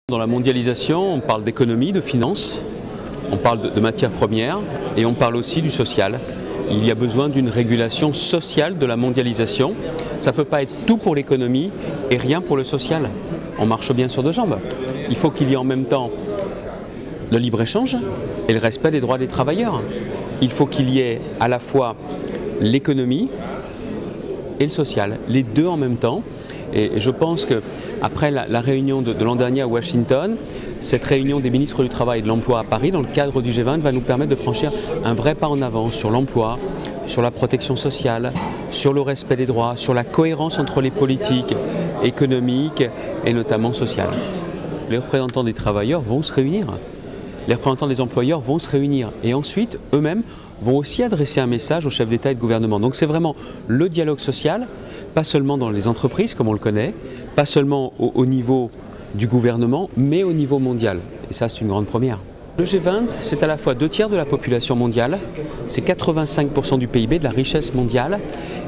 Dans la mondialisation, on parle d'économie, de finance, on parle de matières premières et on parle aussi du social. Il y a besoin d'une régulation sociale de la mondialisation. Ça ne peut pas être tout pour l'économie et rien pour le social. On marche bien sur deux jambes. Il faut qu'il y ait en même temps le libre-échange et le respect des droits des travailleurs. Il faut qu'il y ait à la fois l'économie et le social, les deux en même temps. Et je pense qu'après la réunion de l'an dernier à Washington, cette réunion des ministres du Travail et de l'Emploi à Paris, dans le cadre du G20, va nous permettre de franchir un vrai pas en avant sur l'emploi, sur la protection sociale, sur le respect des droits, sur la cohérence entre les politiques économiques et notamment sociales. Les représentants des travailleurs vont se réunir, les représentants des employeurs vont se réunir et ensuite, eux-mêmes, vont aussi adresser un message aux chefs d'État et de gouvernement. Donc c'est vraiment le dialogue social, pas seulement dans les entreprises comme on le connaît, pas seulement au niveau du gouvernement, mais au niveau mondial. Et ça, c'est une grande première. Le G20, c'est à la fois 2/3 de la population mondiale, c'est 85% du PIB, de la richesse mondiale,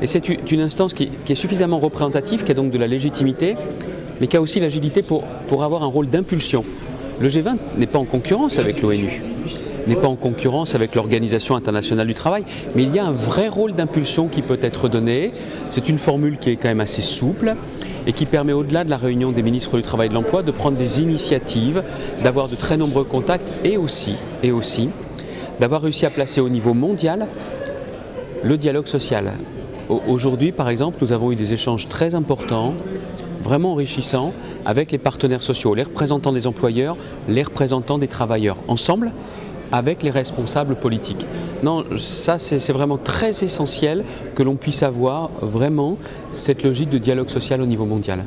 et c'est une instance qui est suffisamment représentative, qui a donc de la légitimité, mais qui a aussi l'agilité pour avoir un rôle d'impulsion. Le G20 n'est pas en concurrence avec l'ONU, n'est pas en concurrence avec l'Organisation internationale du travail, mais il y a un vrai rôle d'impulsion qui peut être donné. C'est une formule qui est quand même assez souple et qui permet, au-delà de la réunion des ministres du Travail et de l'Emploi, de prendre des initiatives, d'avoir de très nombreux contacts et aussi d'avoir réussi à placer au niveau mondial le dialogue social. Aujourd'hui, par exemple, nous avons eu des échanges très importants, vraiment enrichissants, avec les partenaires sociaux, les représentants des employeurs, les représentants des travailleurs, ensemble, avec les responsables politiques. Non, ça c'est vraiment très essentiel que l'on puisse avoir vraiment cette logique de dialogue social au niveau mondial.